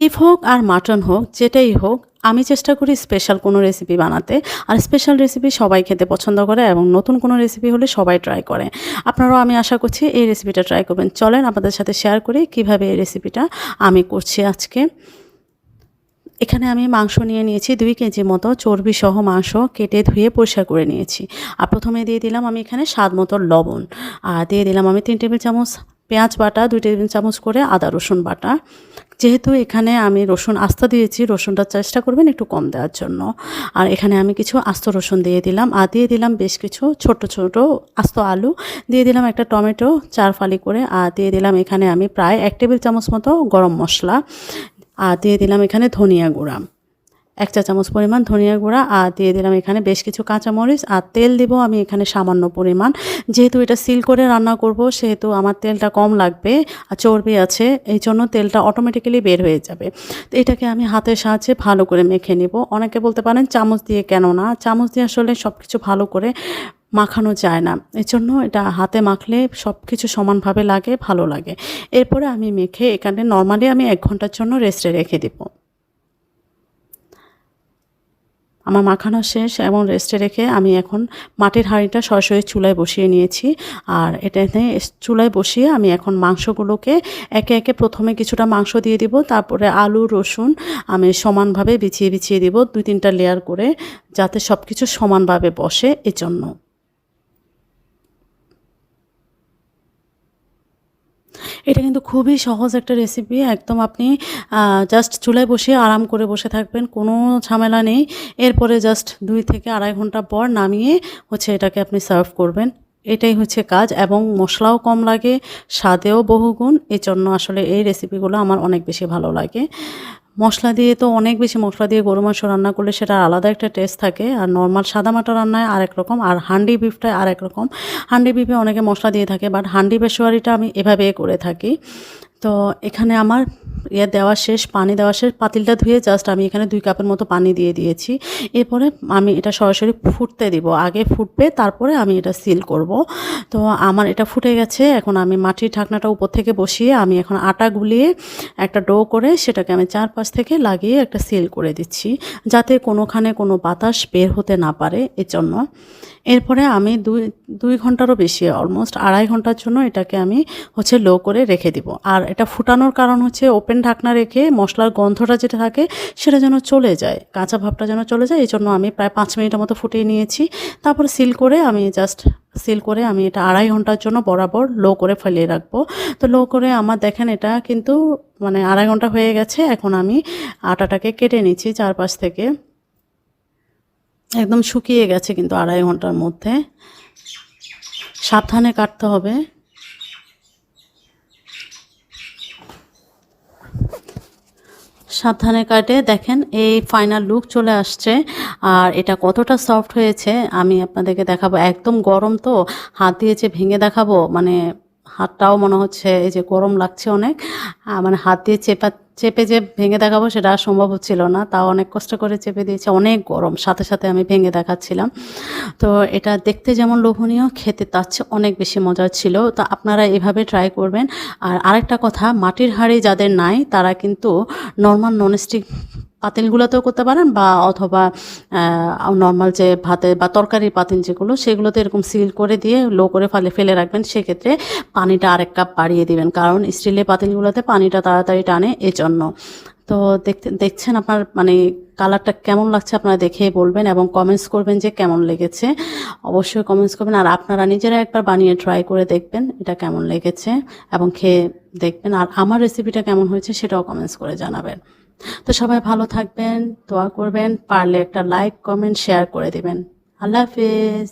Beef হোক আর mutton হোক যেটাই হোক, আমি চেষ্টা করি স্পেশাল কোনো রেসিপি বানাতে। আর স্পেশাল রেসিপি সবাই খেতে পছন্দ করে এবং নতুন কোনো রেসিপি হলে সবাই ট্রাই করে। আপনারাও আমি আশা করছি এই রেসিপিটা ট্রাই করবেন। চলেন আপনাদের সাথে শেয়ার করি কিভাবে এই রেসিপিটা আমি করছি আজকে। এখানে আমি মাংস নিয়ে নিয়েছি 2 কেজি মতো, চর্বি সহ মাংস কেটে ধুয়ে পরিষ্কার করে নিয়েছি। আর প্রথমে দিয়ে দিলাম আমি এখানে স্বাদ মতো লবণ, আর দিয়ে দিলাম আমি 3 টেবিল চামচ পেঁয়াজ বাটা, 2 টেবিল চামচ করে আদা রসুন বাটা। যেহেতু এখানে আমি রসুন আস্ত দিয়েছি, রসুনটা চেষ্টা করবেন একটু কম দেওয়ার জন্য। আর এখানে আমি কিছু আস্ত রসুন দিয়ে দিলাম, আর দিয়ে দিলাম বেশ কিছু ছোট ছোট আস্ত আলু, দিয়ে দিলাম একটা টমেটো 4 ফালি করে, আর দিয়ে দিলাম এখানে আমি প্রায় 1 টেবিল চামচ মতো গরম মশলা, আর দিয়ে দিলাম এখানে ধনিয়া গুঁড়া 1 চা চামচ পরিমাণ ধনিয়া গুঁড়া, আর দিয়ে দিলাম এখানে বেশ কিছু কাঁচামরিচ, আর তেল দিব আমি এখানে সামান্য পরিমাণ। যেহেতু এটা সিল করে রান্না করব সেহেতু আমার তেলটা কম লাগবে, আর চর্বি আছে এই জন্য তেলটা অটোমেটিক্যালি বের হয়ে যাবে। তো এটাকে আমি হাতের সাহায্যে ভালো করে মেখে নেব। অনেকে বলতে পারেন চামচ দিয়ে কেন না, চামচ দিয়ে আসলে সব কিছু ভালো করে মাখানো যায় না, এই জন্য এটা হাতে মাখলে সব কিছু সমানভাবে লাগে, ভালো লাগে। এরপরে আমি মেখে এখানে নর্মালি আমি 1 ঘন্টার জন্য রেস্টে রেখে দেব। আমার মাখানো শেষ এবং রেস্টে রেখে আমি এখন মাটির হাঁড়িটা সরাসরি চুলায় বসিয়ে নিয়েছি। আর এটাতে চুলায় বসিয়ে আমি এখন মাংসগুলোকে একে একে প্রথমে কিছুটা মাংস দিয়ে দিব, তারপরে আলু রসুন আমি সমানভাবে বিছিয়ে বিছিয়ে দিব 2-3টা লেয়ার করে, যাতে সব কিছু সমানভাবে বসে এজন্য। এটা কিন্তু খুবই সহজ একটা রেসিপি, একদম আপনি জাস্ট চুলায় বসিয়ে আরাম করে বসে থাকবেন, কোনো ঝামেলা নেই। এরপরে জাস্ট 2 থেকে 2.5 ঘন্টা পর নামিয়ে এটাকে আপনি সার্ভ করবেন। এটাই হচ্ছে কাজ, এবং মশলাও কম লাগে, স্বাদেও বহুগুণ। এজন্য আসলে এই রেসিপিগুলো আমার অনেক বেশি ভালো লাগে। মশলা দিয়ে তো অনেক বেশি মশলা দিয়ে গরু মাংস রান্না করলে সেটা আলাদা একটা টেস্ট থাকে, আর নর্মাল সাদামাটা রান্নায় আরেক রকম, আর হান্ডি বিফটায় আরেক রকম। হান্ডি বিফে অনেকে মশলা দিয়ে থাকে, বাট হান্ডি পেশোয়ারিটা আমি এভাবে করে থাকি। তো এখানে আমার দেওয়া শেষ, পানি দেওয়া শেষ, পাতিলটা ধুয়ে জাস্ট আমি এখানে 2 কাপের মতো পানি দিয়ে দিয়েছি। এরপরে আমি এটা সরাসরি ফুটতে দিব, আগে ফুটবে তারপরে আমি এটা সিল করব। তো আমার এটা ফুটে গেছে, এখন আমি মাটির ঢাকনাটা উপর থেকে বসিয়ে আমি এখন আটা গুলিয়ে একটা ডো করে সেটাকে আমি 4 পাশ থেকে লাগিয়ে একটা সিল করে দিচ্ছি, যাতে কোনোখানে কোনো বাতাস বের হতে না পারে এজন্য। এরপরে আমি 2 ঘন্টারও বেশি, অলমোস্ট 2.5 ঘন্টার জন্য এটাকে আমি লো করে রেখে দিব। আর এটা ফুটানোর কারণ ওপেন ঢাকনা রেখে মশলার গন্ধটা যেটা থাকে সেটা যেন চলে যায়, কাঁচা ভাবটা যেন চলে যায়, এই জন্য আমি প্রায় 5 মিনিটের মতো ফুটিয়ে নিয়েছি। তারপর সিল করে আমি এটা 2.5 ঘন্টার জন্য বরাবর লো করে ফেলিয়ে রাখবো। তো লো করে আমার দেখেন এটা কিন্তু 2.5 ঘন্টা হয়ে গেছে। এখন আমি আটাটাকে কেটে নিচ্ছি 4 পাশ থেকে, একদম শুকিয়ে গেছে কিন্তু 2.5 ঘন্টার মধ্যে। সাবধানে কাটতে হবে। সাবধানে কাটে দেখেন এই ফাইনাল লুক চলে আসছে। আর এটা কতটা সফট হয়েছে আমি আপনাদেরকে দেখাবো। একদম গরম তো, হাত দিয়ে যে ভেঙে দেখাবো হাতটাও মনে হচ্ছে এই যে গরম লাগছে অনেক, হাত দিয়ে চেপে যে ভেঙে দেখাবো সেটা আর সম্ভব হচ্ছিল না, তাও অনেক কষ্ট করে চেপে দিয়েছে, অনেক গরম, সাথে সাথে আমি ভেঙে দেখাচ্ছিলাম। তো এটা দেখতে যেমন লোভনীয়, খেতে তার চেয়ে অনেক বেশি মজার ছিল। তো আপনারা এভাবে ট্রাই করবেন। আর আরেকটা কথা, মাটির হাঁড়ি যাদের নাই তারা কিন্তু নর্মাল ননস্টিক পাতিলগুলোতেও করতে পারেন, বা অথবা নর্মাল যে ভাতে বা তরকারির পাতিল যেগুলো সেগুলোতে এরকম সিল করে দিয়ে লো করে ফেলে রাখবেন। সেক্ষেত্রে পানিটা 1 কাপ বাড়িয়ে দিবেন, কারণ স্টিলের পাতিলগুলোতে পানিটা তাড়াতাড়ি টানে এজন্য। তো দেখছেন আপনার কালারটা কেমন লাগছে আপনারা দেখেই বলবেন, এবং কমেন্টস করবেন যে কেমন লেগেছে, অবশ্যই কমেন্টস করবেন। আর আপনারা নিজেরা একবার বানিয়ে ট্রাই করে দেখবেন এটা কেমন লেগেছে, এবং খেয়ে দেখবেন। আর আমার রেসিপিটা কেমন হয়েছে সেটাও কমেন্টস করে জানাবেন। তো সবাই ভালো থাকবেন, দোয়া করবেন, পারলে একটা লাইক কমেন্ট শেয়ার করে দিবেন। আল্লাহ হাফেজ।